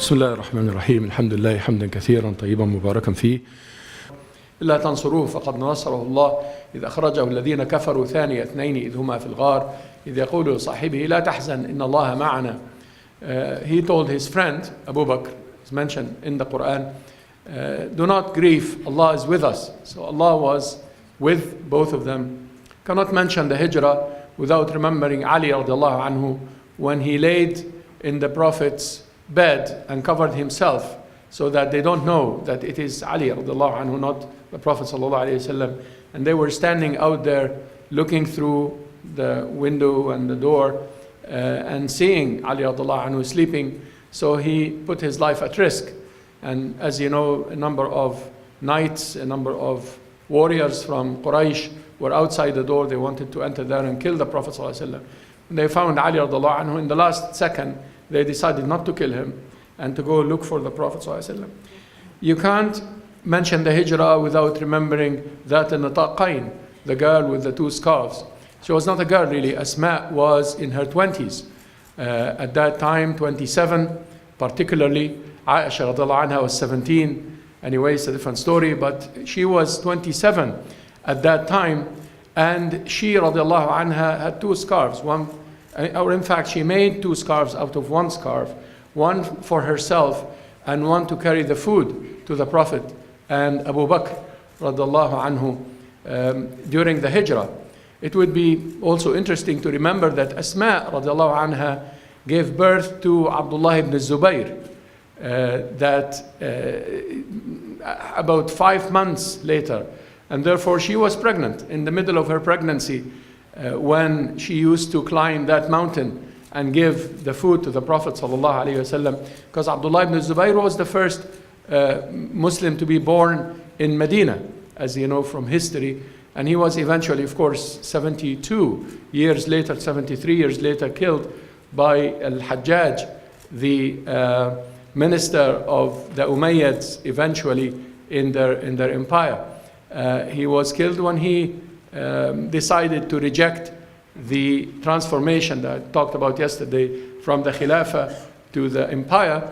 بسم الله الرحمن الرحيم. الحمد لله حمدا كثيرا طيبا مباركا فيه. إلا تنصروه فقد نصره الله إذ أخرجه الذين كفروا ثاني اثنين إذ هما في الغار إذ يقول لصاحبه لا تحزن إن الله معنا. He told his friend Abu Bakr, is mentioned in the Quran, do not grieve, Allah is with us. So Allah was with both of them. Cannot mention the hijrah without remembering Ali radiallahu anhu when he laid in the Prophet's bed and covered himself so that they don't know that it is Ali radiallahu anhu, not the Prophet sallallahu alayhi wasallam. And they were standing out there looking through the window and the door and seeing Ali radiallahu anhu sleeping. So he put his life at risk. And as you know, a number of knights, a number of warriors from Quraysh were outside the door. They wanted to enter there and kill the Prophet sallallahu alayhi wasallam. When they found Ali radiallahu anhu, in the last second, they decided not to kill him and to go look for the Prophet ﷺ. You can't mention the hijrah without remembering that in the Taqain, the girl with the two scarves. She was not a girl really. Asma was in her 20s. At that time, 27, particularly. Aisha radiallahu anha was 17. Anyway, it's a different story, but she was 27 at that time. And she radiallahu anha had two scarves. Or in fact, she made two scarves out of one scarf, one for herself and one to carry the food to the Prophet and Abu Bakr radiallahu anhu during the hijrah. It would be also interesting to remember that Asma radiallahu anha gave birth to Abdullah ibn Zubayr about 5 months later. And therefore she was pregnant in the middle of her pregnancy when she used to climb that mountain and give the food to the Prophet sallallahu alaihi wasallam, because Abdullah ibn Zubayr was the first Muslim to be born in Medina, as you know from history, and he was eventually, of course, 72 years later, 73 years later, killed by Al-Hajjaj, the minister of the Umayyads, eventually in their empire. He was killed when he decided to reject the transformation that I talked about yesterday from the Khilafah to the empire,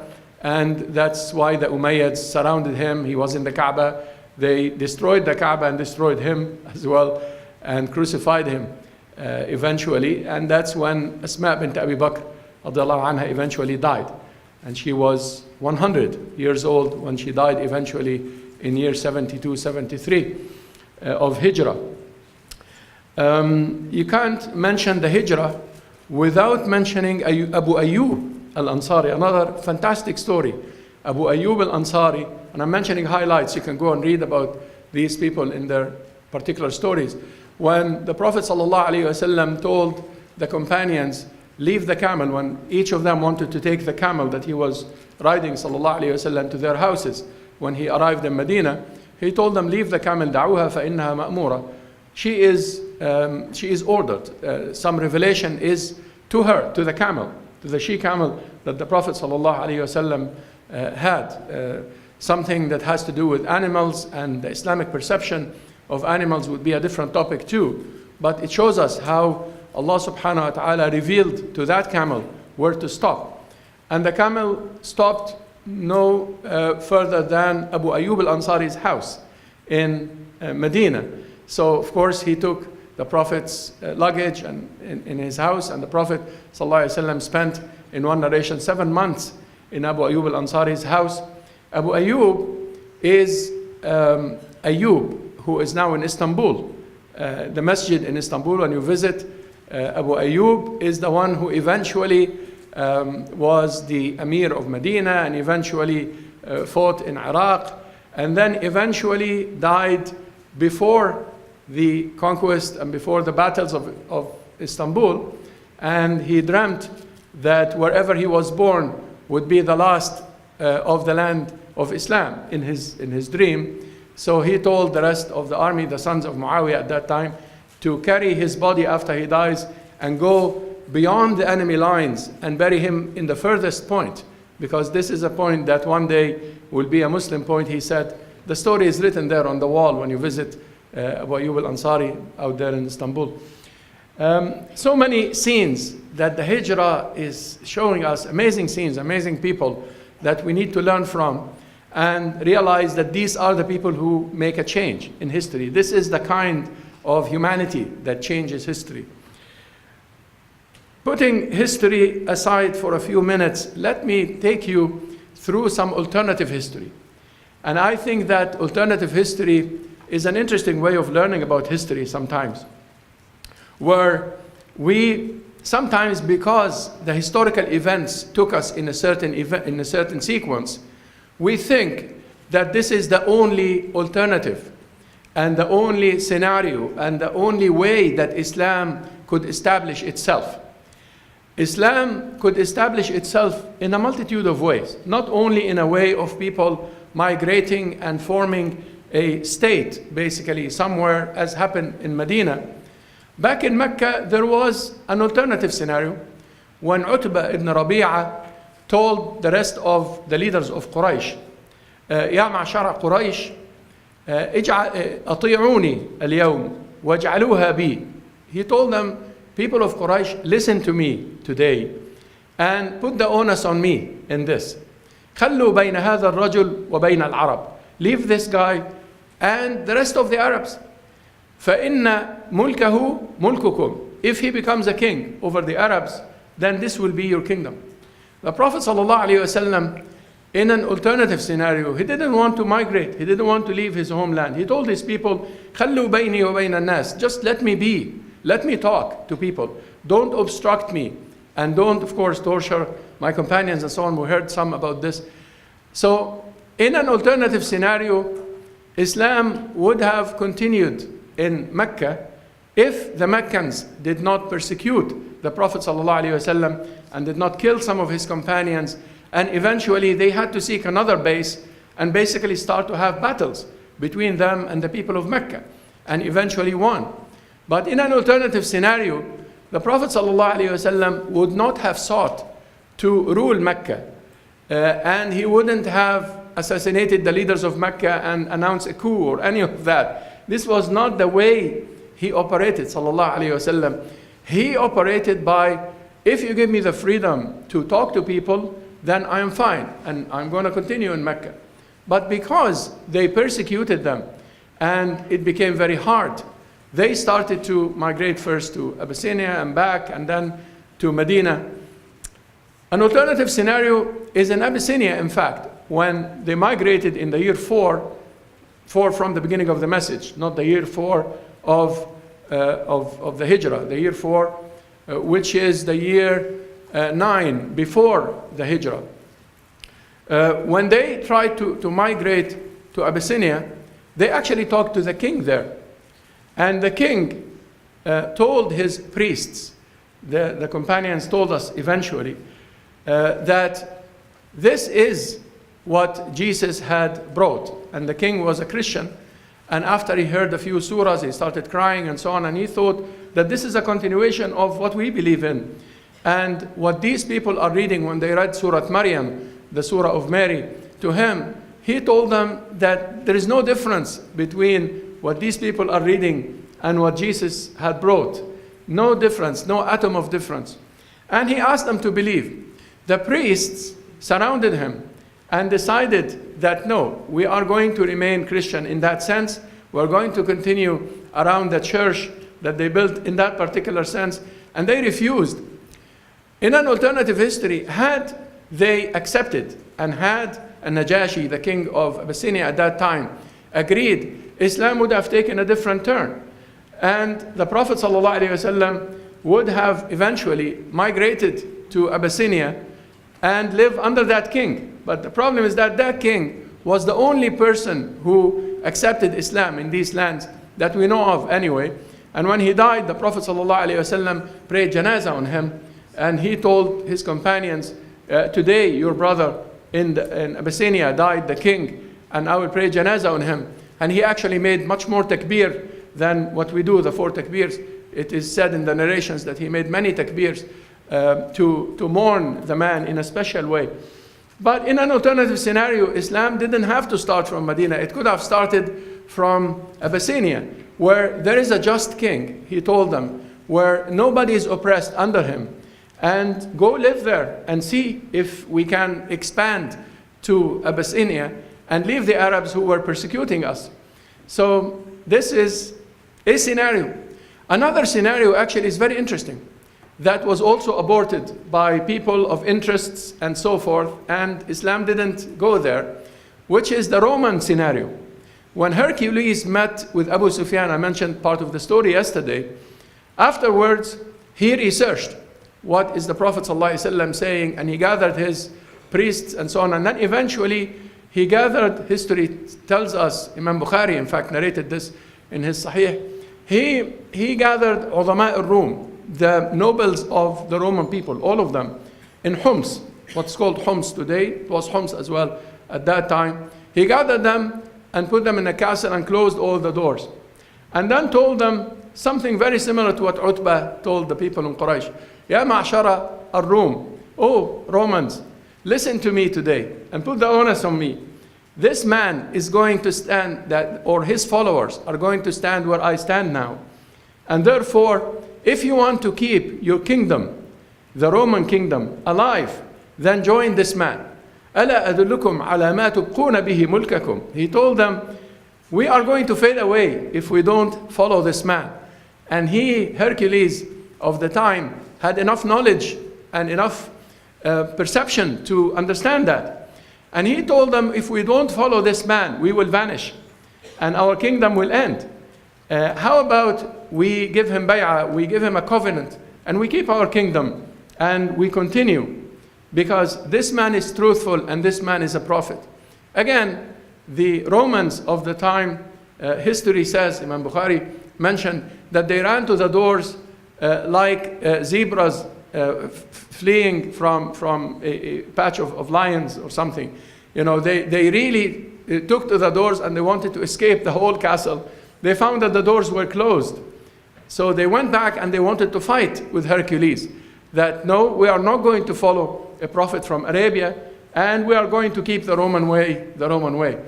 and that's why the Umayyads surrounded him. He was in the Kaaba. They destroyed the Kaaba and destroyed him as well and crucified him eventually, and that's when Asma bint Abi Bakr radiallahu anha eventually died, and she was 100 years old when she died eventually in year 72, 73 of Hijrah. You can't mention the hijrah without mentioning Abu Ayyub al-Ansari, another fantastic story. Abu Ayyub al-Ansari, and I'm mentioning highlights, you can go and read about these people in their particular stories. When the Prophet ﷺ told the companions, leave the camel, when each of them wanted to take the camel that he was riding ﷺ to their houses, when he arrived in Medina, he told them, leave the camel, دعوها فإنها مأمورة. She is ordered. Some revelation is to her, to the camel, to the she-camel that the Prophet ﷺ had. Something that has to do with animals, and the Islamic perception of animals would be a different topic too. But it shows us how Allah subhanahu wa ta'ala revealed to that camel where to stop. And the camel stopped no further than Abu Ayyub al-Ansari's house in Medina. So of course he took the Prophet's luggage and in his house, and the Prophet ﷺ spent, in one narration, 7 months in Abu Ayyub al-Ansari's house. Abu Ayyub is Ayyub, who is now in Istanbul. The masjid in Istanbul, when you visit, Abu Ayyub is the one who eventually was the Emir of Medina and eventually fought in Iraq, and then eventually died before the conquest and before the battles of Istanbul. And he dreamt that wherever he was born would be the last of the land of Islam in his dream. So he told the rest of the army, the sons of Muawiyah at that time, to carry his body after he dies and go beyond the enemy lines and bury him in the furthest point, because this is a point that one day will be a Muslim point. He said, the story is written there on the wall when you visit Abu Ayyub al-Ansari out there in Istanbul. So many scenes that the hijrah is showing us, amazing scenes, amazing people that we need to learn from and realize that these are the people who make a change in history. This is the kind of humanity that changes history. Putting history aside for a few minutes, let me take you through some alternative history. And I think that alternative history is an interesting way of learning about history sometimes, where we sometimes, because the historical events took us in a certain sequence, we think that this is the only alternative and the only scenario and the only way that Islam could establish itself. Islam could establish itself in a multitude of ways, not only in a way of people migrating and forming a state, basically, somewhere, as happened in Medina. Back in Mecca, there was an alternative scenario when Utbah ibn Rabi'a told the rest of the leaders of Quraysh, يا معشر قريش أطيعوني اليوم واجعلوها بي. He told them, people of Quraysh, listen to me today and put the onus on me in this. خلوا بين هذا الرجل وبين العرب. Leave this guy and the rest of the Arabs. فإن ملكه ملككم. If he becomes a king over the Arabs, then this will be your kingdom. The Prophet ﷺ, in an alternative scenario, he didn't want to migrate. He didn't want to leave his homeland. He told his people, خلوا بيني وبين الناس. Just let me be. Let me talk to people. Don't obstruct me. And don't, of course, torture my companions and so on. We heard some about this. So, in an alternative scenario, Islam would have continued in Mecca if the Meccans did not persecute the Prophet ﷺ and did not kill some of his companions. And eventually, they had to seek another base and basically start to have battles between them and the people of Mecca, and eventually won. But in an alternative scenario, the Prophet ﷺ would not have sought to rule Mecca, and he wouldn't have assassinated the leaders of Mecca and announced a coup or any of that. This was not the way he operated, ﷺ. He operated by, if you give me the freedom to talk to people, then I am fine, and I'm going to continue in Mecca. But because they persecuted them, and it became very hard, they started to migrate first to Abyssinia and back, and then to Medina. An alternative scenario is in Abyssinia, in fact, when they migrated in the year 4 from the beginning of the message, not the year 4 of the Hijrah, the year 4, which is the year 9 before the Hijrah. When they tried to migrate to Abyssinia, they actually talked to the king there. And the king told his priests, the companions told us eventually, that this is what Jesus had brought. And the king was a Christian. And after he heard a few surahs, he started crying and so on. And he thought that this is a continuation of what we believe in. And what these people are reading when they read Surah Maryam, the surah of Mary, to him, he told them that there is no difference between what these people are reading and what Jesus had brought. No difference, no atom of difference. And he asked them to believe. The priests surrounded him and decided that no, we are going to remain Christian in that sense. We're going to continue around the church that they built in that particular sense. And they refused. In an alternative history, had they accepted and had Najashi, the king of Abyssinia at that time, agreed, Islam would have taken a different turn. And the Prophet ﷺ would have eventually migrated to Abyssinia and live under that king. But the problem is that that king was the only person who accepted Islam in these lands that we know of anyway. And when he died, the Prophet ﷺ prayed janazah on him. And he told his companions, today your brother in Abyssinia died, the king, and I will pray janazah on him. And he actually made much more takbir than what we do, the 4 takbirs. It is said in the narrations that he made many takbirs to mourn the man in a special way. But in an alternative scenario, Islam didn't have to start from Medina. It could have started from Abyssinia, where there is a just king, he told them, where nobody is oppressed under him. And go live there and see if we can expand to Abyssinia and leave the Arabs who were persecuting us. So this is a scenario. Another scenario actually is very interesting, that was also aborted by people of interests and so forth, and Islam didn't go there, which is the Roman scenario. When Hercules met with Abu Sufyan, I mentioned part of the story yesterday, afterwards he researched what is the Prophet ﷺ saying, and he gathered his priests and so on, and then eventually he gathered, history tells us, Imam Bukhari in fact narrated this in his Sahih, he gathered Ulama al-Rum, the nobles of the Roman people, all of them, in Homs, what's called Homs today, it was Homs as well at that time. He gathered them and put them in a castle and closed all the doors. And then told them something very similar to what Utbah told the people in Quraysh. Ya ma'ashara al-Rum, oh Romans, listen to me today and put the onus on me. This man is going to stand, or his followers are going to stand where I stand now. And therefore, if you want to keep your kingdom, the Roman kingdom, alive, then join this man. أَلَا أَدُلُّكُمْ عَلَى مَا تُبْقُونَ بِهِ مُلْكَكُمْ. He told them, we are going to fade away if we don't follow this man. And he, Hercules of the time, had enough knowledge and enough perception to understand that. And he told them, if we don't follow this man, we will vanish and our kingdom will end. How about we give him bay'ah, we give him a covenant, and we keep our kingdom and we continue, because this man is truthful and this man is a prophet. Again, the Romans of the time, history says, Imam Bukhari mentioned, that they ran to the doors like zebras fleeing from a patch of lions or something. You know, they really took to the doors and they wanted to escape the whole castle. They found that the doors were closed. So they went back and they wanted to fight with Hercules. That no, we are not going to follow a prophet from Arabia, and we are going to keep the Roman way, the Roman way.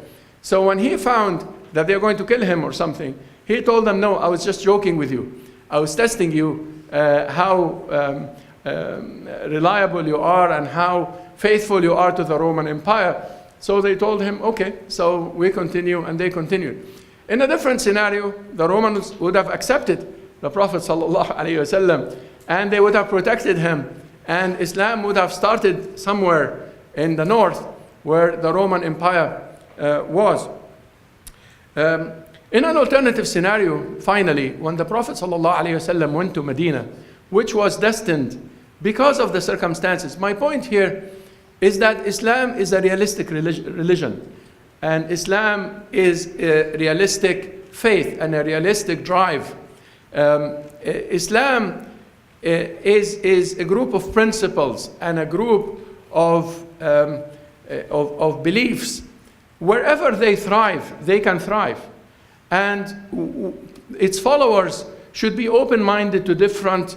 So when he found that they're going to kill him or something, he told them, no, I was just joking with you. I was testing you, how reliable you are and how faithful you are to the Roman Empire. So they told him, okay, so we continue, and they continued. In a different scenario, the Romans would have accepted the Prophet ﷺ, and they would have protected him, and Islam would have started somewhere in the north where the Roman Empire was. In an alternative scenario, finally, when the Prophet ﷺ went to Medina, which was destined because of the circumstances. My point here is that Islam is a realistic religion, and Islam is a realistic faith and a realistic drive. Islam is a group of principles and a group of beliefs. Wherever they thrive, they can thrive. And its followers should be open-minded to different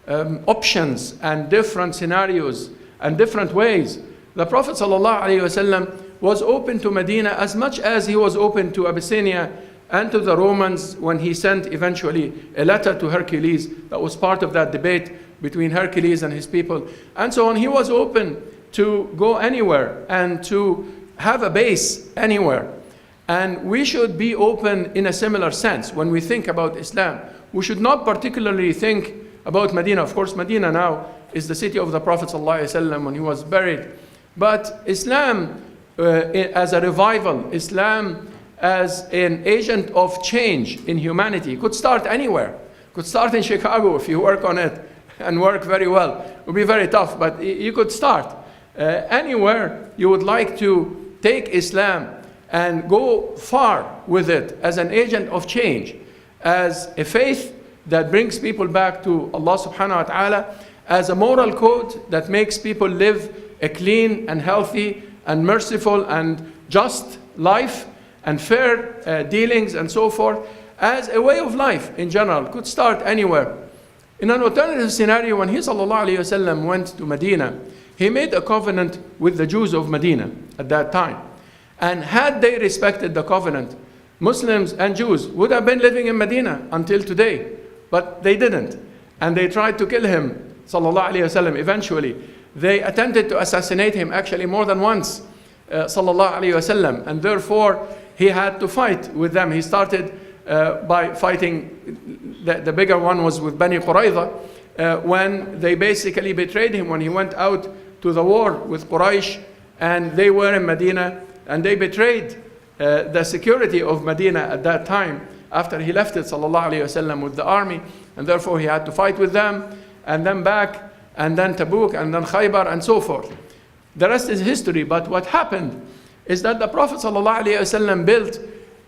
options and different scenarios and different ways. The Prophet ﷺ was open to Medina as much as he was open to Abyssinia and to the Romans when he sent eventually a letter to Hercules that was part of that debate between Hercules and his people. And so on, he was open to go anywhere and to have a base anywhere. And we should be open in a similar sense when we think about Islam. We should not particularly think about Medina. Of course, Medina now is the city of the Prophet ﷺ when he was buried. But Islam as a revival, Islam as an agent of change in humanity, could start anywhere. Could start in Chicago if you work on it and work very well. It would be very tough, but you could start. Anywhere you would like to take Islam and go far with it as an agent of change, as a faith that brings people back to Allah subhanahu wa ta'ala, as a moral code that makes people live a clean and healthy and merciful and just life and fair dealings and so forth, as a way of life in general, could start anywhere. In an alternative scenario, when he sallallahu alayhi wasallam went to Medina, he made a covenant with the Jews of Medina at that time. And had they respected the covenant, Muslims and Jews would have been living in Medina until today. But they didn't. And they tried to kill him, sallallahu alayhi wasallam, eventually. They attempted to assassinate him actually more than once. sallallahu alayhi wasallam, and therefore he had to fight with them. He started by fighting, the bigger one was with Bani Qurayza, when they basically betrayed him when he went out to the war with Quraysh, and they were in Medina, and they betrayed the security of Medina at that time after he left it, sallallahu alayhi wasallam, with the army, and therefore he had to fight with them, and then back, and then Tabuk, and then Khaybar, and so forth. The rest is history. But what happened is that the Prophet sallallahu alayhi wasallam built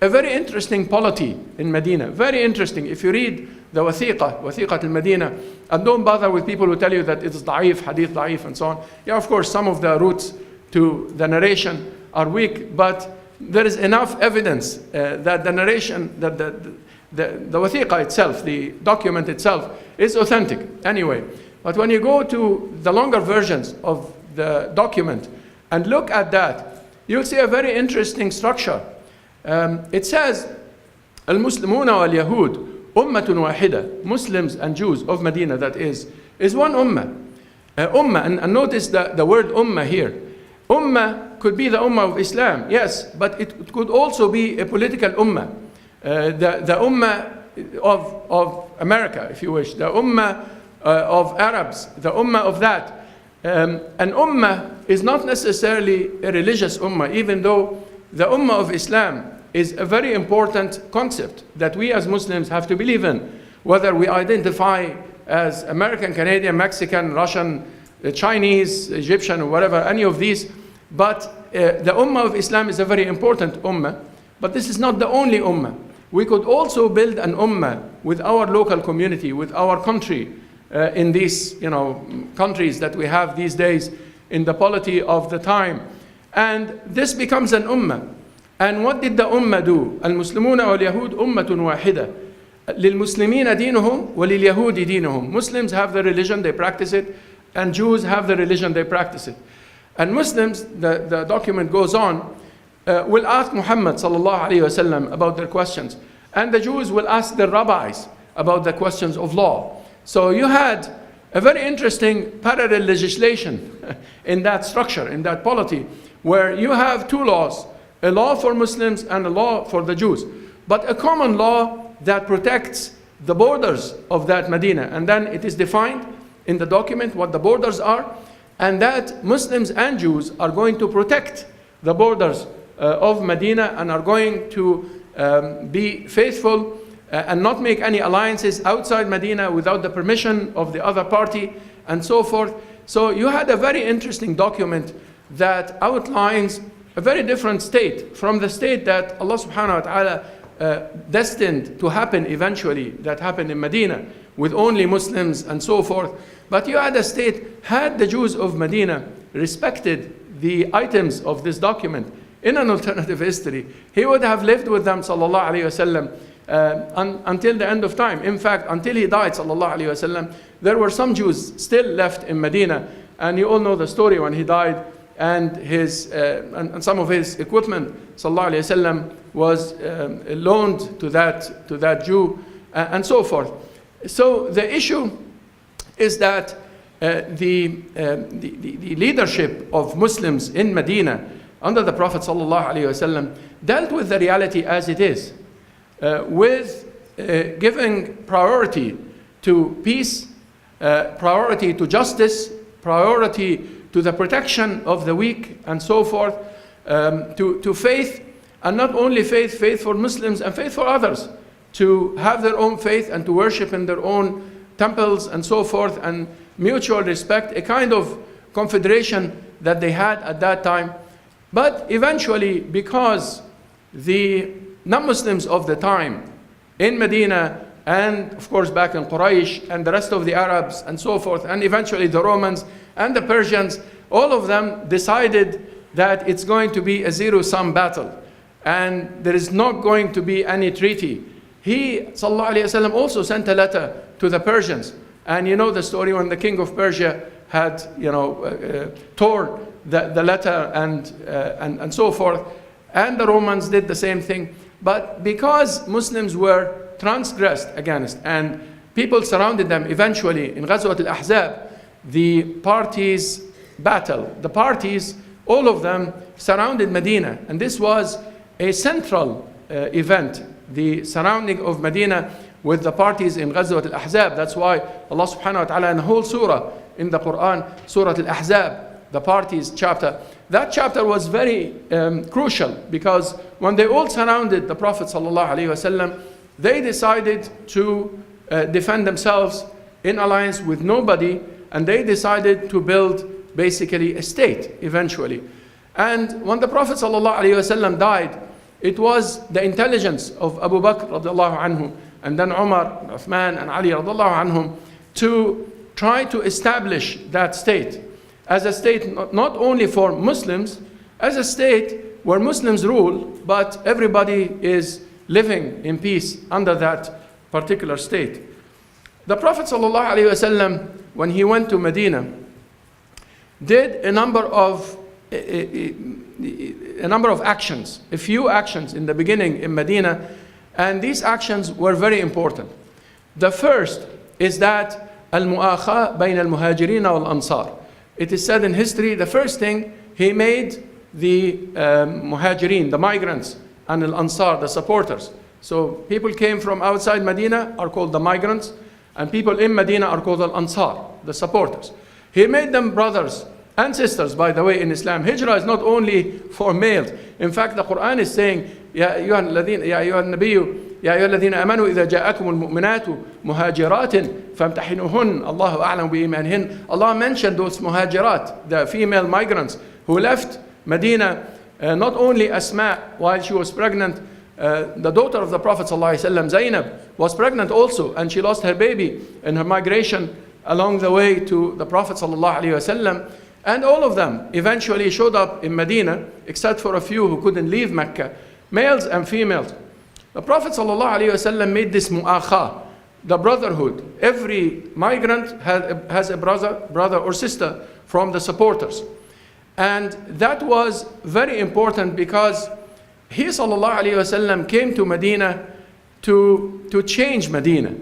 a very interesting polity in Medina. Very interesting. If you read the Wathiqat al-Medina, and don't bother with people who tell you that it's da'if, hadith da'if, and so on. Yeah, of course, some of the roots to the narration are weak, but there is enough evidence that the narration, that the Wathiqa itself, the document itself, is authentic. Anyway, but when you go to the longer versions of the document and look at that, you'll see a very interesting structure. It says, Al-Muslimuna wal-Yahud ummatun wahida. Muslims and Jews of Medina, that is one ummah. Ummah, and notice the word ummah here. Ummah could be the ummah of Islam, yes, but it could also be a political ummah. The ummah of America, if you wish, the ummah of Arabs, the ummah of that. An ummah is not necessarily a religious ummah, even though the ummah of Islam is a very important concept that we as Muslims have to believe in, whether we identify as American, Canadian, Mexican, Russian, Chinese, Egyptian, or whatever, any of these. But the ummah of Islam is a very important ummah, but this is not the only ummah. We could also build an ummah with our local community, with our country, in these countries that we have these days in the polity of the time. And this becomes an ummah. And what did the ummah do? Al-Muslimuna wal-Yahud ummatun wahida. للمسلمين دينهم ولليهود دينهم. Muslims have the religion, they practice it, and Jews have the religion, they practice it. And Muslims, the document goes on, will ask Muhammad sallallahu alayhi wasallam about their questions. And the Jews will ask their rabbis about the questions of law. So you had a very interesting parallel legislation in that structure, in that polity, where you have two laws, a law for Muslims and a law for the Jews, but a common law that protects the borders of that Medina. And then it is defined in the document what the borders are, and that Muslims and Jews are going to protect the borders of Medina and are going to be faithful and not make any alliances outside Medina without the permission of the other party, and so forth. So you had a very interesting document that outlines a very different state from the state that Allah subhanahu wa ta'ala destined to happen eventually, that happened in Medina with only Muslims and so forth. But you had a state, had the Jews of Medina respected the items of this document in an alternative history, he would have lived with them sallallahu alayhi wasallam until the end of time. In fact, until he died sallallahu alayhi wasallam, there were some Jews still left in Medina, and you all know the story when he died, and his and some of his equipment sallallahu alayhi wasallam was loaned to that Jew, and so forth. So the issue is that the leadership of Muslims in Medina under the Prophet sallallahu alayhi wasallam dealt with the reality as it is, with giving priority to peace, priority to justice, priority to the protection of the weak, and so forth, to faith, and not only faith for Muslims and faith for others, to have their own faith and to worship in their own temples and so forth, and mutual respect, a kind of confederation that they had at that time. But eventually, because the non-Muslims of the time in Medina, and of course back in Quraysh, and the rest of the Arabs and so forth, and eventually the Romans and the Persians, all of them decided that it's going to be a zero-sum battle, and there is not going to be any treaty. He, sallallahu alayhi wasallam, also sent a letter to the Persians, and you know the story when the king of Persia had, tore the letter and so forth, and the Romans did the same thing. But because Muslims were transgressed against, and people surrounded them eventually in Ghazwat al-Ahzab, the parties battle. The parties all of them surrounded Medina. And this was a central event, the surrounding of Medina with the parties in Ghazwat al-Ahzab. That's why Allah subhanahu wa ta'ala in the whole surah in the Quran, Surah al-Ahzab, the parties chapter, that chapter was very crucial, because when they all surrounded the Prophet sallallahu alaihi wasallam, they decided to defend themselves in alliance with nobody, and they decided to build basically a state eventually. And when the Prophet sallallahu alaihi wasallam died, it was the intelligence of Abu Bakr radiallahu anhu, and then Umar, Uthman, and Ali radiallahu anhum, to try to establish that state as a state not only for Muslims, as a state where Muslims rule, but everybody is living in peace under that particular state. The Prophet ﷺ, when he went to Medina, did a number of actions, a few actions in the beginning in Medina, and these actions were very important. The first is that al-mu'akha bayna al-muhajirin wal-ansar. It is said in history, the first thing, he made the muhajirin, the migrants, and al-ansar, the supporters. So people came from outside Medina are called the migrants, and people in Medina are called al-ansar, the supporters. He made them brothers and sisters, by the way, in Islam. Hijrah is not only for males. In fact, the Quran is saying, Ya ayyuha al-nabiyyu, يا أيها الذين آمنوا إذا جاءكم المؤمنات مهاجرات فامتحنوهن الله أعلم بإيمانهن. Allah mentioned those muhajirat, the female migrants who left Medina, not only Asma while she was pregnant, the daughter of the Prophet ﷺ, Zainab, was pregnant also, and she lost her baby in her migration along the way to the Prophet ﷺ. And all of them eventually showed up in Medina, except for a few who couldn't leave Mecca, males and females. The Prophet ﷺ made this mu'akha, the brotherhood. Every migrant has a brother or sister from the supporters. And that was very important, because he ﷺ came to Medina to change Medina.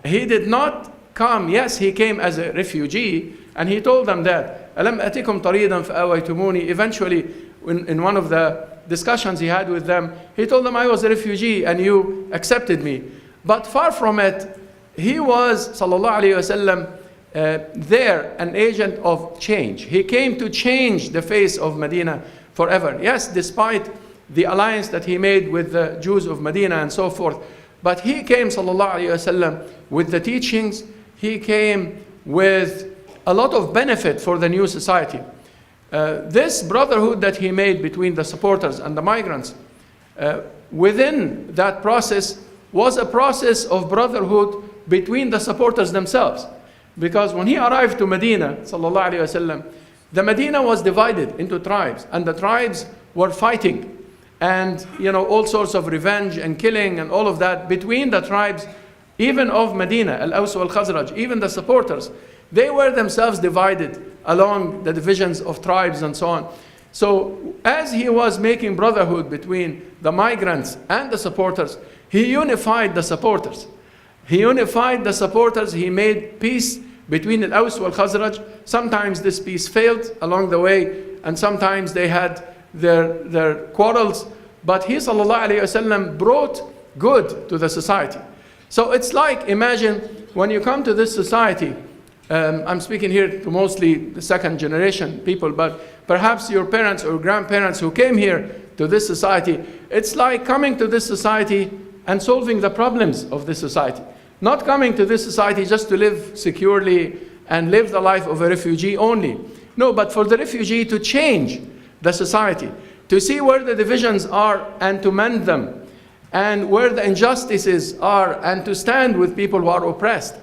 He did not come, yes, he came as a refugee, and he told them that, أَلَمْ أَتِكُمْ طَرِيدًا فَأَوَيْتُمُونِي. Eventually, in one of the discussions he had with them, he told them, I was a refugee and you accepted me. But far from it, he was, sallallahu alayhi wasallam, there, an agent of change. He came to change the face of Medina forever. Yes, despite the alliance that he made with the Jews of Medina and so forth, but he came, sallallahu alayhi wasallam, with the teachings. He came with a lot of benefit for the new society. This brotherhood that he made between the supporters and the migrants, within that process was a process of brotherhood between the supporters themselves. Because when he arrived to Medina, sallallahu alayhi wasallam, the Medina was divided into tribes, and the tribes were fighting, and all sorts of revenge and killing and all of that between the tribes, even of Medina, al-Aws wal-Khazraj, even the supporters. They were themselves divided along the divisions of tribes and so on. So as he was making brotherhood between the migrants and the supporters, he unified the supporters. He unified the supporters. He made peace between al-Aws wal-Khazraj. Sometimes this peace failed along the way, and sometimes they had their quarrels. But he, sallallahu alayhi wasallam, brought good to the society. So it's like, imagine when you come to this society, I'm speaking here to mostly the second generation people, but perhaps your parents or grandparents who came here to this society, it's like coming to this society and solving the problems of this society. Not coming to this society just to live securely and live the life of a refugee only. No, but for the refugee to change the society, to see where the divisions are and to mend them, and where the injustices are and to stand with people who are oppressed,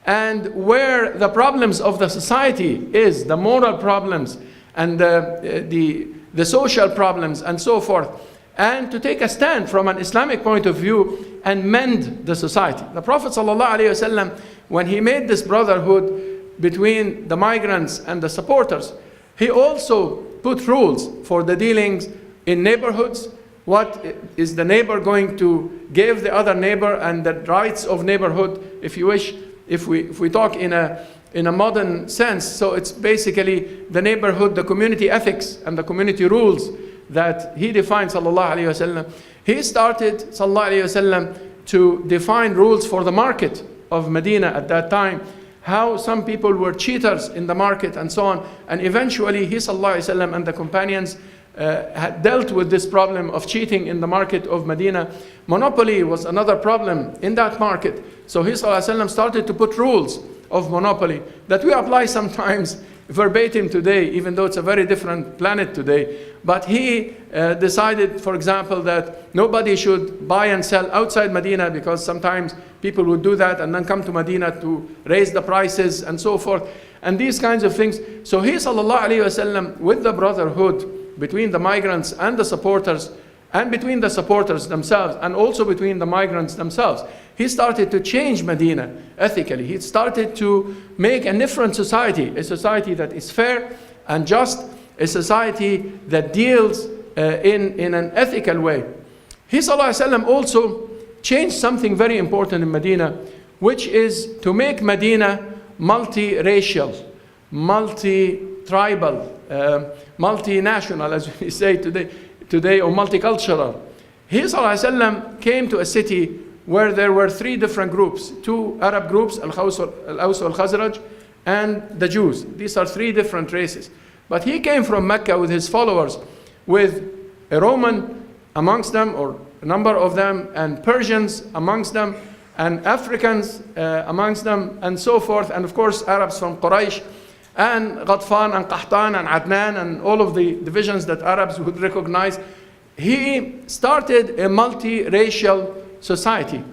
and where the problems of the society is, the moral problems and the social problems and so forth, and to take a stand from an Islamic point of view and mend the society. The Prophet ﷺ, when he made this brotherhood between the migrants and the supporters, he also put rules for the dealings in neighborhoods. What is the neighbor going to give the other neighbor, and the rights of neighborhood, if you wish. If we talk in a in a modern sense. So it's basically the neighborhood, the community ethics, and the community rules that he defined, sallallahu alayhi wasallam. He started, sallallahu alayhi wasallam, to define rules for the market of Medina at that time, how some people were cheaters in the market and so on. And eventually he, sallallahu alayhi wasallam, and the companions had dealt with this problem of cheating in the market of Medina. Monopoly was another problem in that market. So he, sallallahu alayhi wasallam, started to put rules of monopoly that we apply sometimes verbatim today, even though it's a very different planet today. But he decided, for example, that nobody should buy and sell outside Medina, because sometimes people would do that and then come to Medina to raise the prices and so forth, and these kinds of things. So he, sallallahu alayhi wasallam, with the brotherhood between the migrants and the supporters, and between the supporters themselves, and also between the migrants themselves, he started to change Medina ethically. He started to make a different society, a society that is fair and just, a society that deals in an ethical way. He, sallallahu alayhi wasallam, also changed something very important in Medina, which is to make Medina multiracial, multi-tribal, multinational, as we say today, or multicultural. He, sallallahu alayhi wasallam, came to a city where there were three different groups, two Arab groups, Al-Aws al-Khazraj, and the Jews. These are three different races. But he came from Mecca with his followers, with a Roman amongst them, or a number of them, and Persians amongst them, and Africans amongst them, and so forth, and of course Arabs from Quraysh, and Ghatfan, and Qahtan, and Adnan, and all of the divisions that Arabs would recognize. He started a multiracial society,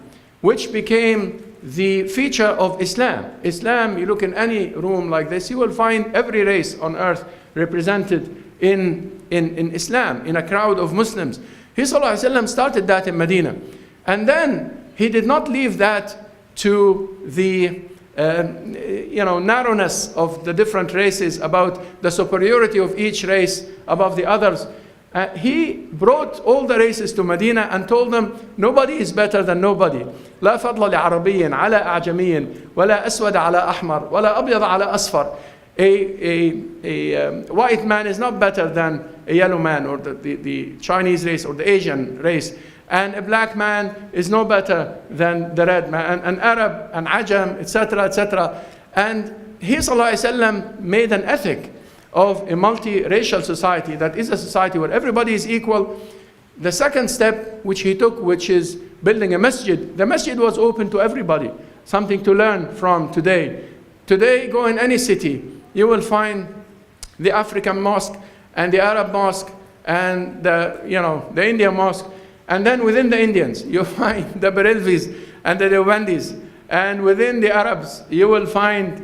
which became the feature of Islam. Islam, you look in any room like this, you will find every race on earth represented in Islam, in a crowd of Muslims. He, sallallahu alayhi wasallam, started that in Medina. And then he did not leave that to the narrowness of the different races, about the superiority of each race above the others. He brought all the races to Medina and told them, nobody is better than nobody. لا فضل لعربي على أعجمي ولا أسود على أحمر ولا أبيض على أصفر. A white man is not better than a yellow man, or the Chinese race, or the Asian race. And a black man is no better than the red man. And Arab, and Ajam, etc., etc. And he, sallallahu alayhi wasallam, made an ethic of a multiracial society that is a society where everybody is equal. The second step which he took, which is building a masjid. The masjid was open to everybody, something to learn from today. Today, go in any city, you will find the African mosque and the Arab mosque and the Indian mosque. And then within the Indians, you find the Barelvis and the Dewandis. And within the Arabs, you will find,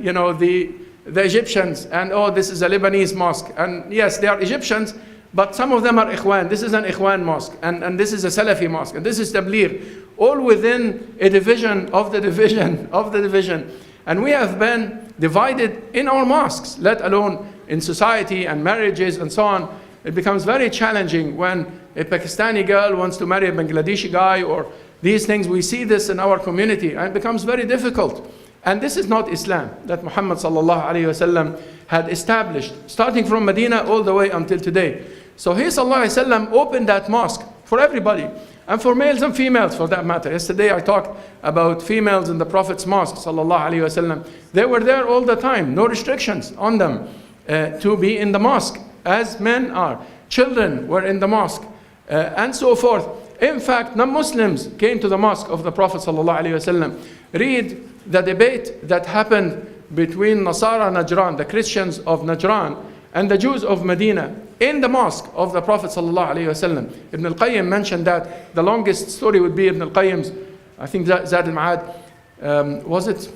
the Egyptians, and this is a Lebanese mosque. And yes, they are Egyptians, but some of them are Ikhwan. This is an Ikhwan mosque, and this is a Salafi mosque, and this is Tabligh, all within a division of the division of the division. And we have been divided in our mosques, let alone in society and marriages and so on. It becomes very challenging when a Pakistani girl wants to marry a Bangladeshi guy, or these things. We see this in our community, and it becomes very difficult. And this is not Islam that Muhammad sallallahu alayhi wasallam had established, starting from Medina all the way until today. So he, sallallahu alayhi wasallam, opened that mosque for everybody, and for males and females for that matter. Yesterday I talked about females in the Prophet's mosque, sallallahu alayhi wasallam. They were there all the time, no restrictions on them to be in the mosque, as men are. Children were in the mosque, and so forth. In fact, non-Muslims came to the mosque of the Prophet sallallahu alayhi wasallam. Read the debate that happened between Nasara Najran, the Christians of Najran, and the Jews of Medina in the mosque of the Prophet sallallahu alaihi wasallam. Ibn al-Qayyim mentioned that the longest story would be Ibn al-Qayyim's, I think Zad al-Ma'ad, was it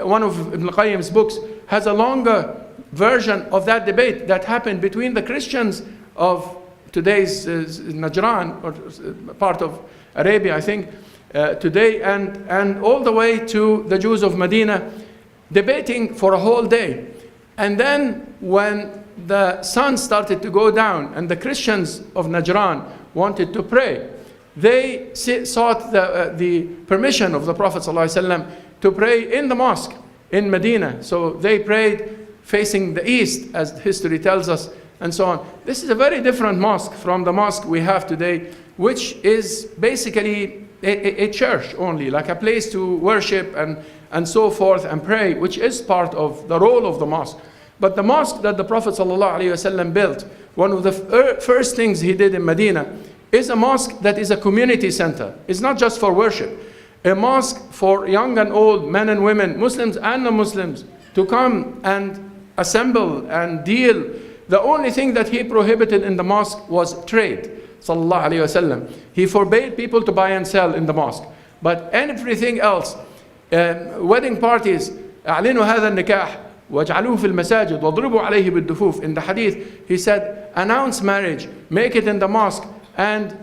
one of Ibn al-Qayyim's books, has a longer version of that debate that happened between the Christians of today's Najran, or part of Arabia, I think, today, and all the way to the Jews of Medina, debating for a whole day. And then when the sun started to go down and the Christians of Najran wanted to pray, they sought the permission of the Prophet ﷺ to pray in the mosque. in Medina. So they prayed facing the east, as history tells us, and so on. This is a very different mosque from the mosque we have today, which is basically a church only, like a place to worship and so forth and pray, which is part of the role of the mosque. But the mosque that the Prophet ﷺ built, one of the first things he did in Medina, is a mosque that is a community center. It's not just for worship. A mosque for young and old, men and women, Muslims and non-Muslims, to come and assemble and deal. The only thing that he prohibited in the mosque was trade, sallallahu alayhi wasallam. He forbade people to buy and sell in the mosque. But everything else, wedding parties, أعلنوا هذا النكاح واجعلوه في المساجد واضربوا عليه بالدفوف. In the hadith, he said, announce marriage, make it in the mosque, and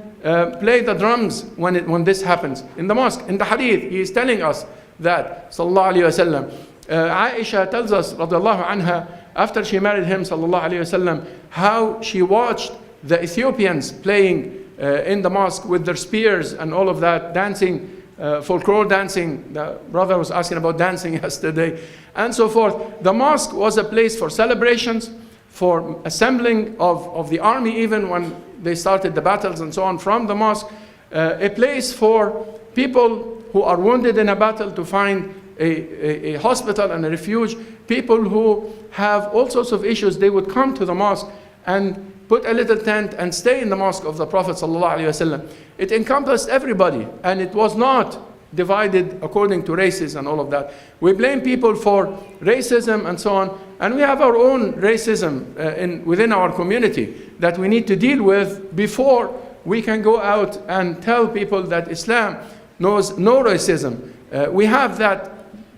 play the drums when this happens in the mosque. In the hadith, he is telling us that, sallallahu alayhi wasallam. Aisha tells us, radiallahu anha, after she married him, sallallahu alayhi wasallam, how she watched the Ethiopians playing in the mosque with their spears and all of that, dancing, folklore dancing. The brother was asking about dancing yesterday, and so forth. The mosque was a place for celebrations, for assembling of the army, even when they started the battles and so on from the mosque. A place for people who are wounded in a battle to find a hospital and a refuge. People who have all sorts of issues, they would come to the mosque and put a little tent and stay in the mosque of the Prophet ﷺ. It encompassed everybody, and it was not divided according to races and all of that. We blame people for racism and so on, and we have our own racism within our community that we need to deal with before we can go out and tell people that Islam knows no racism. We have that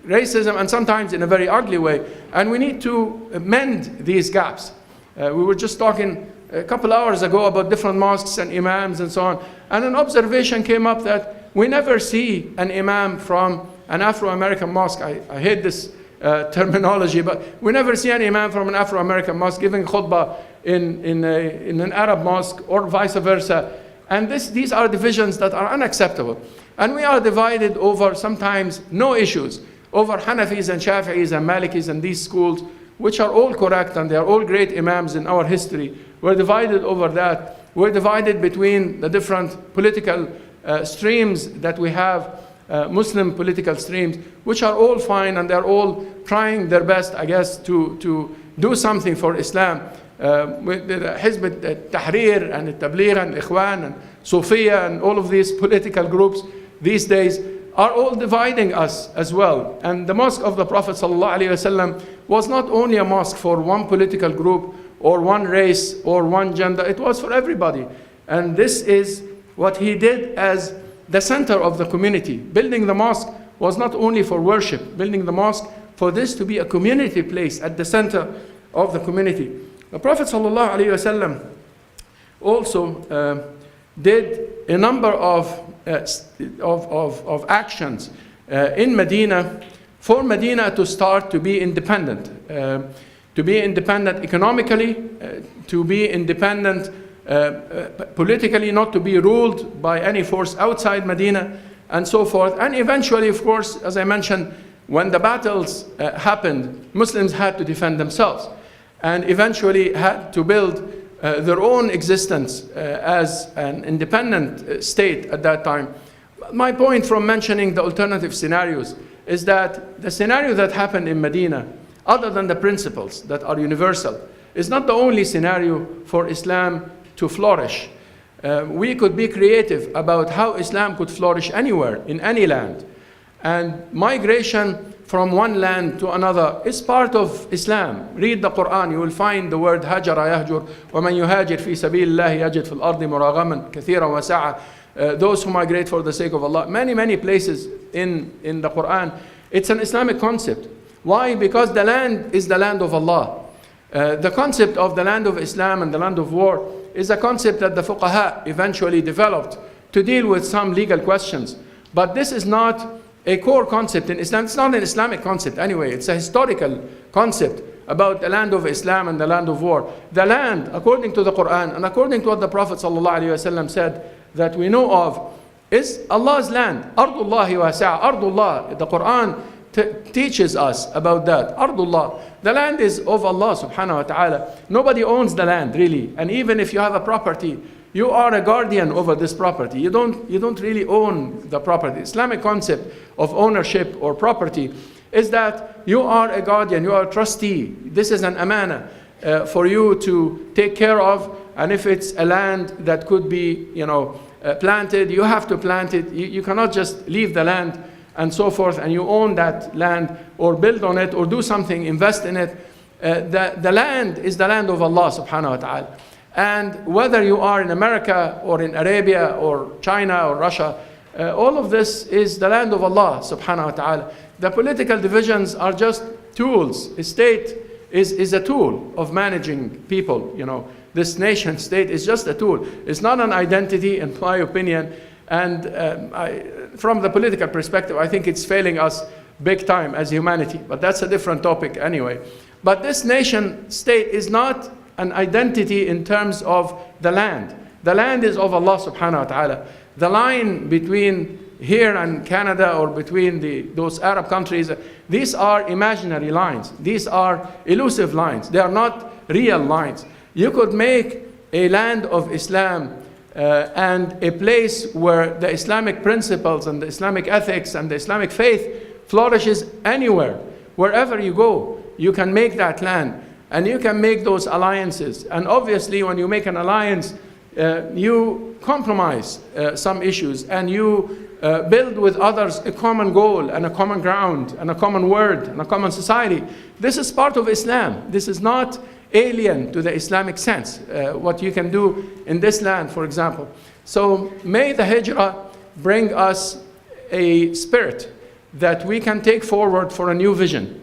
racism, and sometimes in a very ugly way, and we need to mend these gaps. We were just talking a couple hours ago about different mosques and imams and so on, and an observation came up that we never see an imam from an Afro-American mosque. I hate this terminology, but we never see an imam from an Afro-American mosque giving khutbah in an Arab mosque or vice versa. And these are divisions that are unacceptable. And we are divided over sometimes no issues, over Hanafis and Shafi'is and Malikis and these schools, which are all correct and they are all great imams in our history. We're divided over that. We're divided between the different political streams that we have, Muslim political streams, which are all fine and they're all trying their best, I guess, to do something for Islam. With the Hizb al-Tahrir and al-Tabligh and Ikhwan and Sufiya and all of these political groups these days are all dividing us as well. And the mosque of the Prophet ﷺ was not only a mosque for one political group or one race or one gender, it was for everybody. And this is what he did as the center of the community. Building the mosque was not only for worship, building the mosque for this to be a community place at the center of the community. The Prophet ﷺ also did a number of actions in Medina for Medina to start to be independent economically, to be independent politically, not to be ruled by any force outside Medina, and so forth. And eventually, of course, as I mentioned, when the battles happened, Muslims had to defend themselves and eventually had to build their own existence as an independent state at that time. My point from mentioning the alternative scenarios is that the scenario that happened in Medina, other than the principles that are universal, is not the only scenario for Islam to flourish. We could be creative about how Islam could flourish anywhere, in any land. And migration from one land to another is part of Islam. Read the Quran, you will find the word hajara yahjur, وَمَنْ يُهَاجِرْ فِي سَبِيلِ اللَّهِ يَجِدْ فِي الْأَرْضِ مُرَاغَمًا كَثِيرًا وَسَعًا. Those who migrate for the sake of Allah. Many places in the Quran. It's an Islamic concept. Why? Because the land is the land of Allah. The concept of the land of Islam and the land of war is a concept that the fuqaha eventually developed to deal with some legal questions. But this is not a core concept in Islam. It's not an Islamic concept anyway. It's a historical concept about the land of Islam and the land of war. The land, according to the Quran and according to what the Prophet ﷺ said that we know of, is Allah's land. Ardullahi wasi'a. Ardullah. The Quran teaches us about that. Ardullah, the land is of Allah subhanahu wa ta'ala. Nobody owns the land really. And even if you have a property, you are a guardian over this property. You don't really own the property. Islamic concept of ownership or property is that you are a guardian, you are a trustee. This is an amana for you to take care of. And if it's a land that could be, planted, you have to plant it. You cannot just leave the land and so forth, and you own that land or build on it or do something, invest in it. The land is the land of Allah subhanahu wa ta'ala. And whether you are in America or in Arabia or China or Russia, all of this is the land of Allah subhanahu wa ta'ala. The political divisions are just tools. A state is a tool of managing people. This nation state is just a tool. It's not an identity, in my opinion. And from the political perspective, I think it's failing us big time as humanity. But that's a different topic anyway. But this nation state is not an identity in terms of the land. The land is of Allah subhanahu wa ta'ala. The line between here and Canada or between those Arab countries, these are imaginary lines. These are elusive lines. They are not real lines. You could make a land of Islam and a place where the Islamic principles and the Islamic ethics and the Islamic faith flourishes anywhere. Wherever you go, you can make that land and you can make those alliances. And obviously, when you make an alliance, you compromise some issues and you build with others a common goal and a common ground and a common word and a common society. This is part of Islam. This is not alien to the Islamic sense, what you can do in this land, for example. So may the hijrah bring us a spirit that we can take forward for a new vision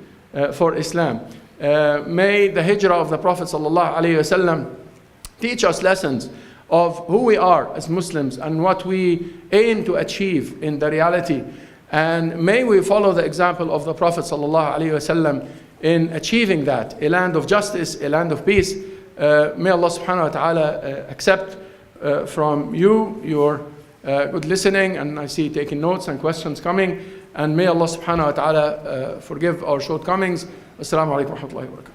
for Islam. May the hijrah of the Prophet ﷺ teach us lessons of who we are as Muslims and what we aim to achieve in the reality. And may we follow the example of the Prophet ﷺ in achieving that, a land of justice, a land of peace. May Allah subhanahu wa ta'ala accept from you your good listening, and I see taking notes and questions coming, and may Allah subhanahu wa ta'ala forgive our shortcomings. Assalamu alaikum wa rahmatullahi wa barakatuh.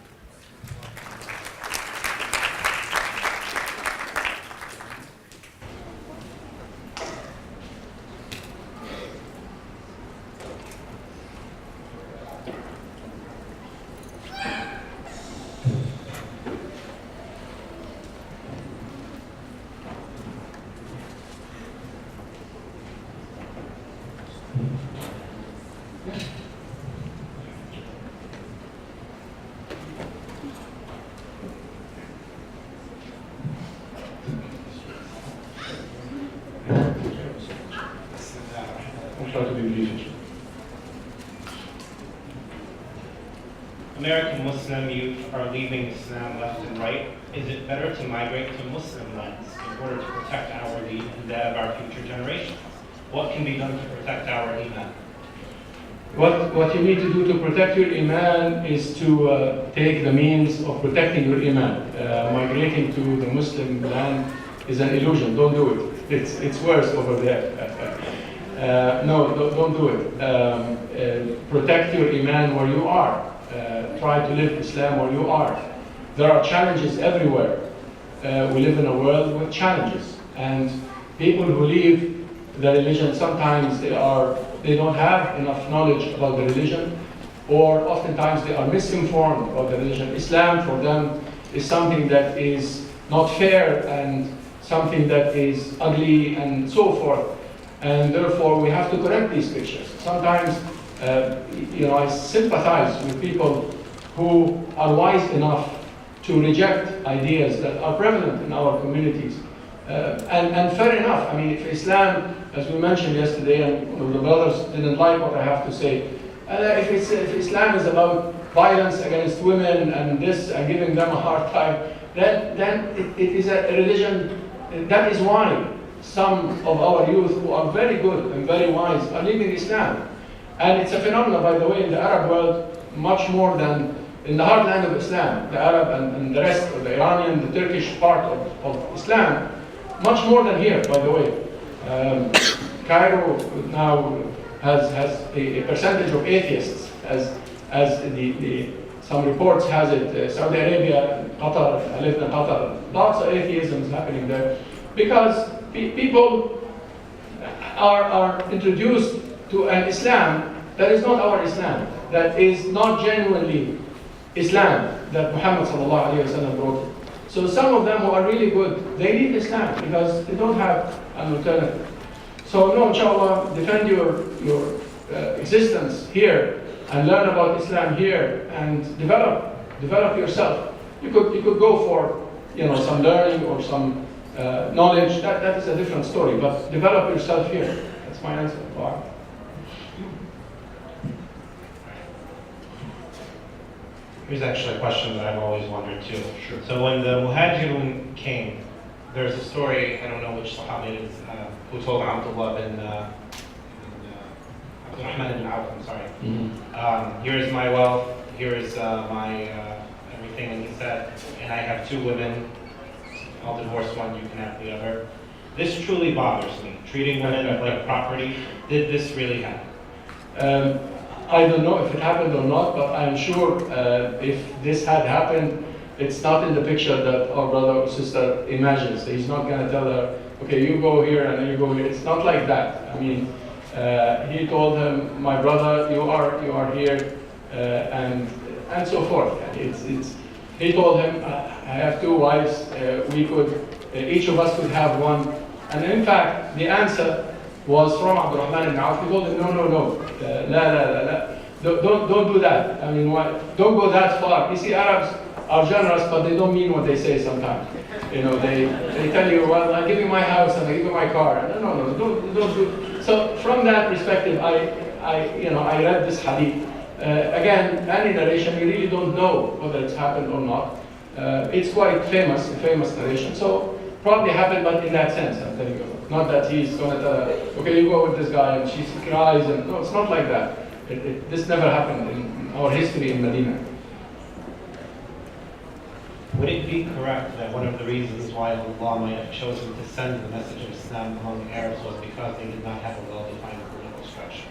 American Muslim youth are leaving Islam left and right. Is it better to migrate to Muslim lands in order to protect our deen and that of our future generations? What can be done to protect our iman? What you need to do to protect your iman is to take the means of protecting your iman. Migrating to the Muslim land is an illusion. Don't do it. It's worse over there. No, don't do it. Protect your iman where you are. Try to live Islam where you are. There are challenges everywhere. We live in a world with challenges, and people who leave the religion, sometimes they don't have enough knowledge about the religion, or oftentimes they are misinformed about the religion. Islam for them is something that is not fair and something that is ugly and so forth. And therefore we have to correct these pictures. Sometimes I sympathize with people who are wise enough to reject ideas that are prevalent in our communities. And fair enough. I mean, if Islam, as we mentioned yesterday, and the brothers didn't like what I have to say, if Islam is about violence against women and this and giving them a hard time, then it is a religion. That is why some of our youth who are very good and very wise are leaving Islam. And it's a phenomenon, by the way, in the Arab world, much more than in the heartland of Islam, the Arab and the rest of the Iranian, the Turkish part of Islam, much more than here, by the way. Cairo now has a percentage of atheists, as some reports has it. Saudi Arabia, Qatar, I lived in Qatar, lots of atheism is happening there, because people are introduced to an Islam that is not our Islam, that is not genuinely Islam that Muhammad sallallahu alaihi wasallam brought. So some of them who are really good, they leave Islam because they don't have an alternative. So no, inshallah, defend your existence here and learn about Islam here and develop yourself. You could go for some learning or some knowledge. That is a different story. But develop yourself here. That's my answer. Wow. Here's actually a question that I've always wondered too. Sure. So when the Muhajirun came, there's a story, I don't know which Sahabi it is, who told Abdullah bin Abdurrahman ibn Auf, I'm sorry. Mm-hmm. Here's my wealth, here's my everything, and he said, and I have 2 women, I'll divorce one, you can have the other. This truly bothers me, treating women like property. Did this really happen? I don't know if it happened or not, but I'm sure if this had happened, it's not in the picture that our brother or sister imagines. He's not going to tell her, okay, you go here and then you go here. It's not like that. I mean, he told him, my brother, you are here, and so forth. He told him, I have 2 wives. Each of us could have one. And in fact, the answer was from Abdurrahman ibn Auf. He told him, no, la. Don't do that. I mean, don't go that far. You see, Arabs are generous, but they don't mean what they say sometimes. They tell you, well, I give you my house and I give you my car. No, don't do. So from that perspective, I read this hadith. Again, any narration, you really don't know whether it's happened or not. It's quite a famous narration. So probably happened, but in that sense, I'm telling you. Not that he's going to tell her, okay, you go with this guy, and she cries, and no, it's not like that. This never happened in our history in Medina. Would it be correct that one of the reasons why Allah might have chosen to send the message of Islam among the Arabs was because they did not have a well-defined political structure?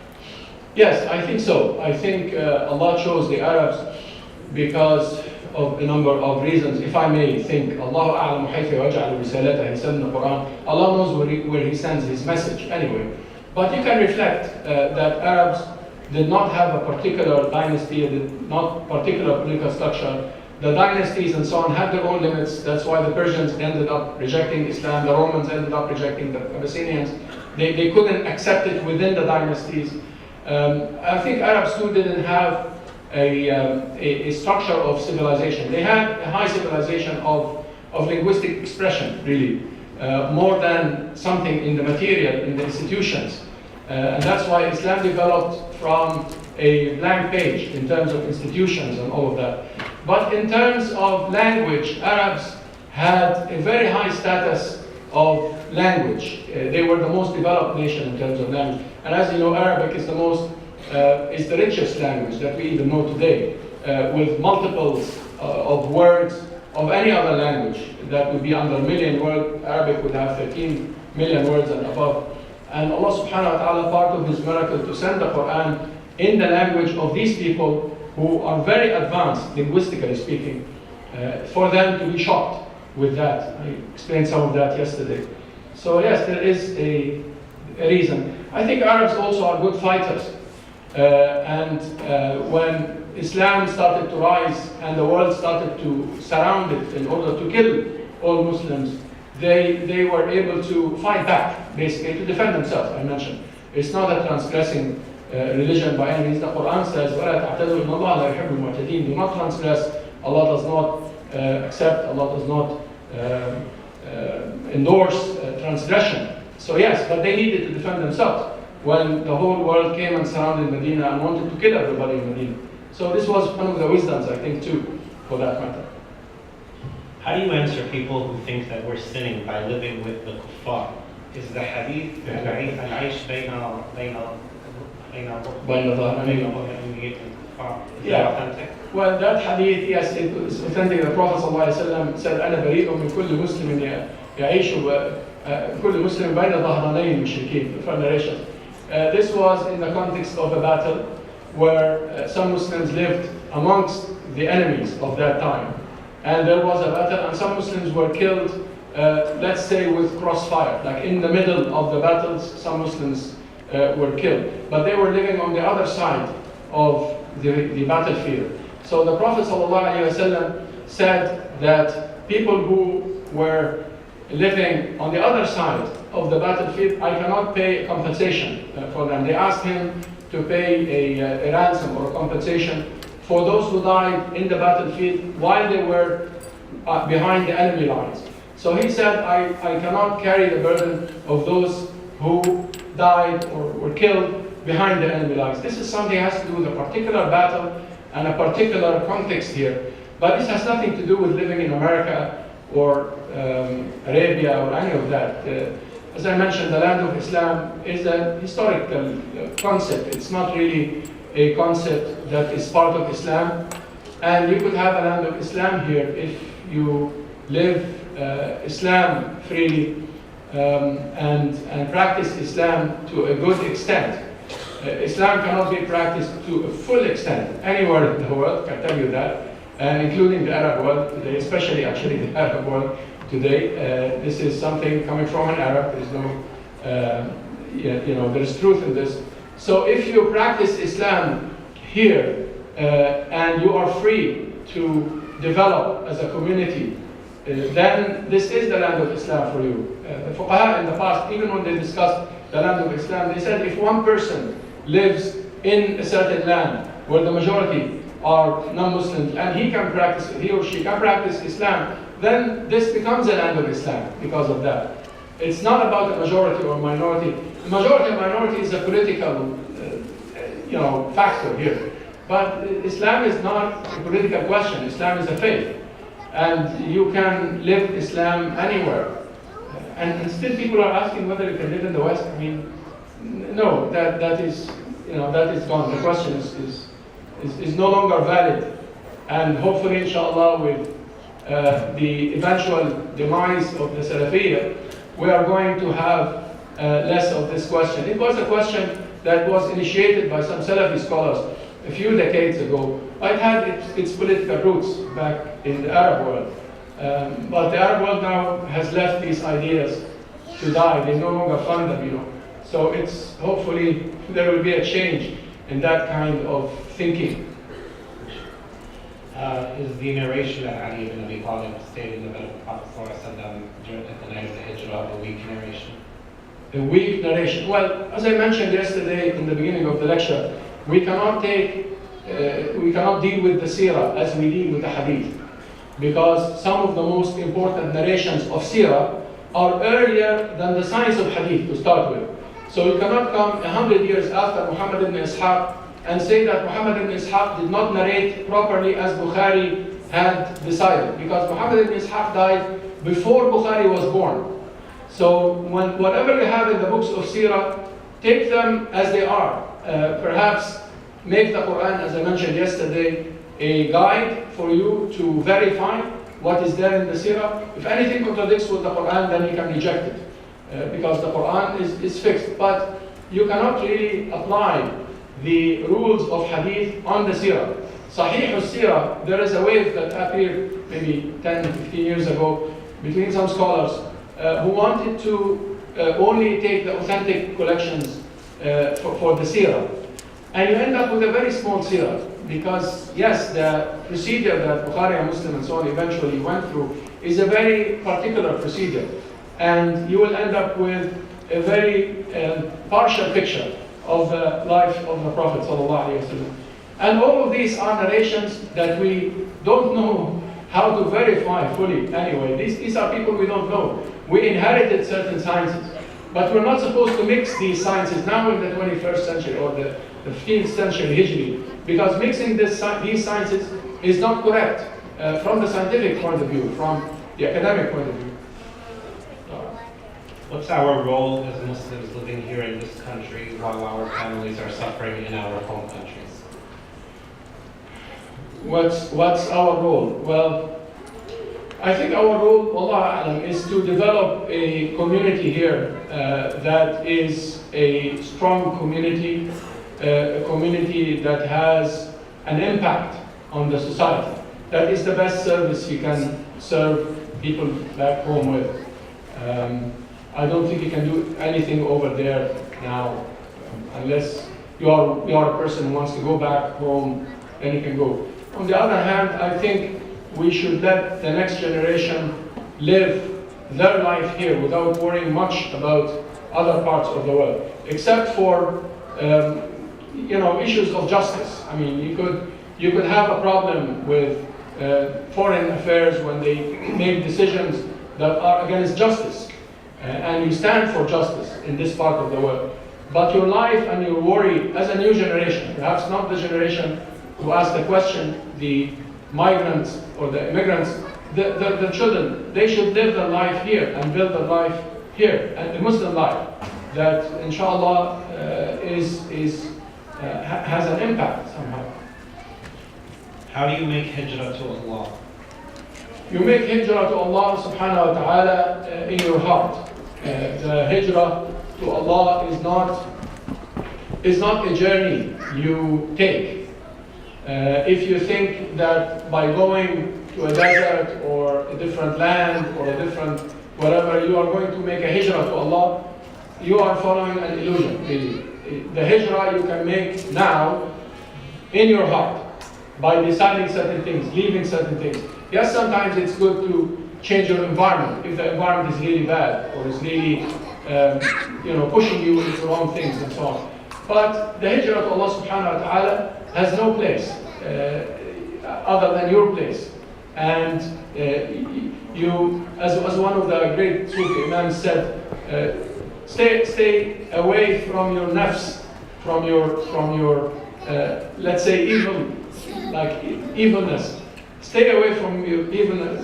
Yes, I think so. I think Allah chose the Arabs because of a number of reasons. If I may think, Allahu a'lamu haythu yaj'alu risalatahu, he said in the Quran, Allah knows where he sends his message anyway. But you can reflect that Arabs did not have a particular dynasty, did not particular political structure. The dynasties and so on had their own limits. That's why the Persians ended up rejecting Islam, the Romans ended up rejecting the Abyssinians. They couldn't accept it within the dynasties. I think Arabs too didn't have a structure of civilization. They had a high civilization of linguistic expression, really, more than something in the material, in the institutions. And that's why Islam developed from a blank page in terms of institutions and all of that. But in terms of language, Arabs had a very high status of language. They were the most developed nation in terms of language. And as you know, Arabic is the richest language that we even know today, with multiples of words of any other language that would be under a million words. Arabic would have 13 million words and above. And Allah subhanahu wa ta'ala, part of His miracle to send the Quran in the language of these people who are very advanced, linguistically speaking, for them to be shocked with that. I explained some of that yesterday. So yes, there is a reason. I think Arabs also are good fighters. When Islam started to rise and the world started to surround it in order to kill all Muslims, they were able to fight back, basically, to defend themselves, I mentioned. It's not a transgressing religion by any means. The Quran says, وَلَا تَعْتَدُوا إِنَّ اللَّهَ لَا يُحِبُّ الْمُعْتَدِينَ. Do not transgress. Allah does not accept, Allah does not endorse transgression. So yes, but they needed to defend themselves when the whole world came and surrounded Medina and wanted to kill everybody in Medina. So this was one of the wisdoms, I think, too, for that matter. How do you answer people who think that we're sinning by living with the kuffar? Is the hadith al-aish bayna authentic? Well, that hadith, yes, it is authentic. The Prophet ﷺ said, أنا بريء من كل مسلم يعيش كل مسلم بين ظهراني المشركين. Different narrations. This was in the context of a battle where some Muslims lived amongst the enemies of that time. And there was a battle, and some Muslims were killed, let's say with crossfire. Like in the middle of the battles, some Muslims were killed. But they were living on the other side of the battlefield. So the Prophet ﷺ said that people who were living on the other side of the battlefield, I cannot pay compensation for them. They asked him to pay a ransom or a compensation for those who died in the battlefield while they were behind the enemy lines. So he said, I cannot carry the burden of those who died or were killed behind the enemy lines. This is something that has to do with a particular battle and a particular context here. But this has nothing to do with living in America or Arabia or any of that. As I mentioned, the land of Islam is a historical concept. It's not really a concept that is part of Islam. And you could have a land of Islam here if you live Islam freely and practice Islam to a good extent. Islam cannot be practiced to a full extent anywhere in the world, I can tell you that, including the Arab world today, especially actually the Arab world today. This is something coming from an Arab. There is no, there is truth in this. So if you practice Islam here and you are free to develop as a community, then this is the land of Islam for you. The fuqaha in the past, even when they discussed the land of Islam, they said if one person lives in a certain land where the majority are non-Muslims and he or she can practice Islam, then this becomes a land of Islam because of that. It's not about a majority or minority. The majority and minority is a political factor here. But Islam is not a political question. Islam is a faith. And you can live Islam anywhere. And still people are asking whether you can live in the West. I mean, no, that is gone. The question is no longer valid. And hopefully, inshallah, with the eventual demise of the Salafiyya, we are going to have less of this question. It was a question that was initiated by some Salafi scholars a few decades ago. It had its political roots back in the Arab world. But the Arab world now has left these ideas to die. They no longer fund them, So it's hopefully there will be a change in that kind of thinking. Is the narration that Ali ibn Abi Talib stated about the Prophet at the night of the Hijrah a weak narration? A weak narration. Well, as I mentioned yesterday in the beginning of the lecture, we cannot deal with the seerah as we deal with the hadith, because some of the most important narrations of seerah are earlier than the science of hadith to start with. So you cannot come 100 years after Muhammad ibn Ishaq and say that Muhammad ibn Ishaq did not narrate properly as Bukhari had decided, because Muhammad ibn Ishaq died before Bukhari was born. So whatever you have in the books of seerah, take them as they are. Perhaps make the Quran, as I mentioned yesterday, a guide for you to verify what is there in the seerah. If anything contradicts with the Quran, then you can reject it, because the Quran is fixed. But you cannot really apply the rules of hadith on the seerah. Sahih al-Seerah, there is a wave that appeared maybe 10, 15 years ago between some scholars who wanted to only take the authentic collections for the seerah. And you end up with a very small seerah, because yes, the procedure that Bukhari and Muslim and so on eventually went through is a very particular procedure. And you will end up with a very partial picture of the life of the Prophet ﷺ. And all of these are narrations that we don't know how to verify fully anyway. These are people we don't know. We inherited certain sciences, but we're not supposed to mix these sciences now in the 21st century or the 15th century Hijri, because mixing these sciences is not correct from the scientific point of view, from the academic point of view. What's our role as Muslims living here in this country while our families are suffering in our home countries? What's our role? Well, I think our role, Wallah A'lam, is to develop a community here that is a strong community, a community that has an impact on the society. That is the best service you can serve people back home with. I don't think you can do anything over there now, unless you are a person who wants to go back home, then you can go. On the other hand, I think we should let the next generation live their life here without worrying much about other parts of the world, except for issues of justice. I mean, you could have a problem with foreign affairs when they make decisions that are against justice, and you stand for justice in this part of the world. But your life and your worry as a new generation, perhaps not the generation who asked the question, the migrants or the immigrants, the children, they should live their life here and build their life here, and the Muslim life that, inshallah, has an impact somehow. How do you make hijrah to Allah? You make hijrah to Allah subhanahu wa ta'ala in your heart. The hijrah to Allah is not a journey you take. If you think that by going to a desert or a different land or a different whatever, you are going to make a hijrah to Allah, you are following an illusion, really. The hijrah you can make now in your heart by deciding certain things, leaving certain things. Yes, sometimes it's good to change your environment if the environment is really bad or is really pushing you into wrong things and so on. But the hijrah to Allah subhanahu wa ta'ala has no place other than your place. And you, as one of the great Sufi Imams said, stay away from your nafs, from your let's say evilness. Stay away from your evilness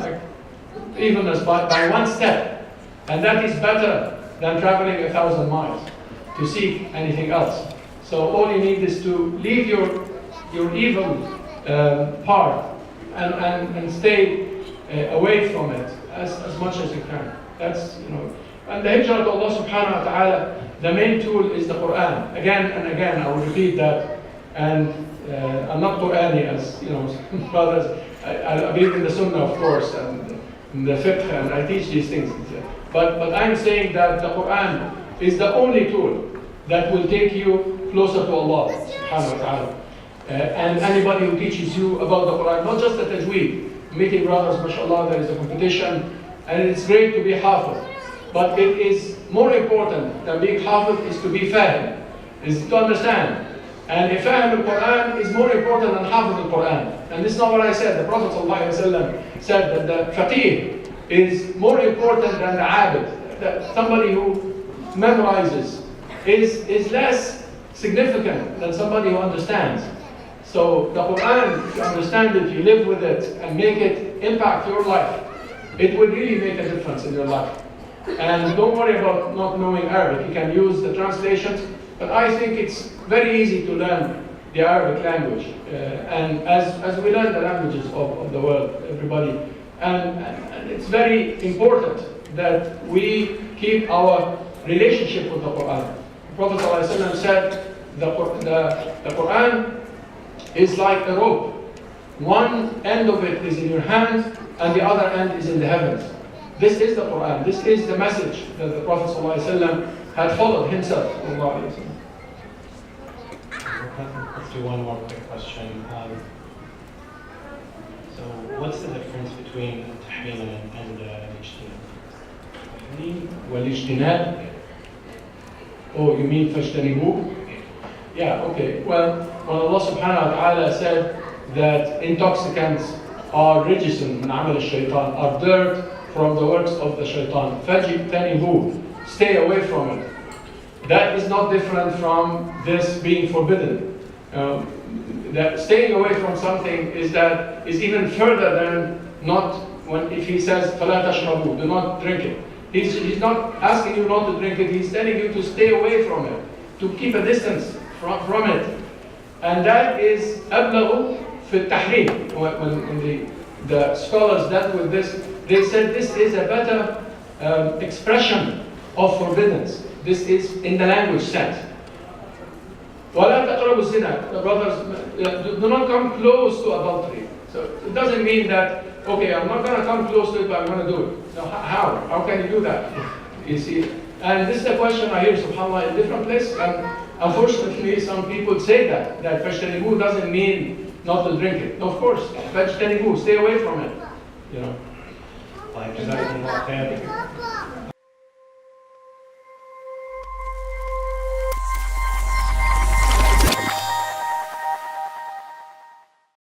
by one step, and that is better than traveling 1,000 miles to seek anything else. So all you need is to leave your evil part and stay away from it as much as you can. That's And the hijrah to Allah subhanahu wa ta'ala, the main tool is the Quran. Again and again, I will repeat that. And I'm not Qurani as brothers. I believe in the Sunnah, of course, and in the fiqh, and I teach these things. But I'm saying that the Quran is the only tool that will take you closer to Allah subhanahu wa ta'ala. And anybody who teaches you about the Quran, not just the tajweed, meeting brothers, mashallah, there is a competition, and it's great to be hafiz. But it is more important than being hafiz is to be fahim, is to understand. And a fahim al-Quran is more important than hafiz al-Quran. And this is not what I said. The Prophet ﷺ said that the faqih is more important than the abid. That somebody who memorizes is less significant than somebody who understands. So the Quran, if you understand it, you live with it, and make it impact your life, it will really make a difference in your life. And don't worry about not knowing Arabic. You can use the translations, but I think it's very easy to learn the Arabic language. And as we learn the languages of the world, everybody, and it's very important that we keep our relationship with the Quran. The Prophet ﷺ said the Quran is like a rope. One end of it is in your hand, and the other end is in the heavens. This is the Quran. This is the message that the Prophet ﷺ had followed himself. Let's do one more quick question. So, what's the difference between tahrim and والاجتناب? Oh, you mean فاجتنبوه? Yeah, okay. Well, when Allah subhanahu wa ta'ala said that intoxicants are rijisun min amal al-shaytan, are dirt from the works of the shaitan, فاجتنبوه, stay away from it. That is not different from this being forbidden. That staying away from something is even further than not if he says فلا تشربوا, do not drink it. He's not asking you not to drink it. He's telling you to stay away from it, to keep a distance from it. And that is أبلغ في التحريم. When the scholars dealt with this, they said this is a better expression of forbiddance. This is in the language sense. وَلَا تَقْرَبُوا الزِّنَا. The brothers, do not come close to adultery. So it doesn't mean that, okay, I'm not going to come close to it, but I'm going to do it. So how? How can you do that? You see? And this is a question I hear, subhanAllah, in different places. And unfortunately, some people say that فَاجْتَنِبُوهُ doesn't mean not to drink it. No, of course, فَاجْتَنِبُوهُ, stay away from it. You know. Like,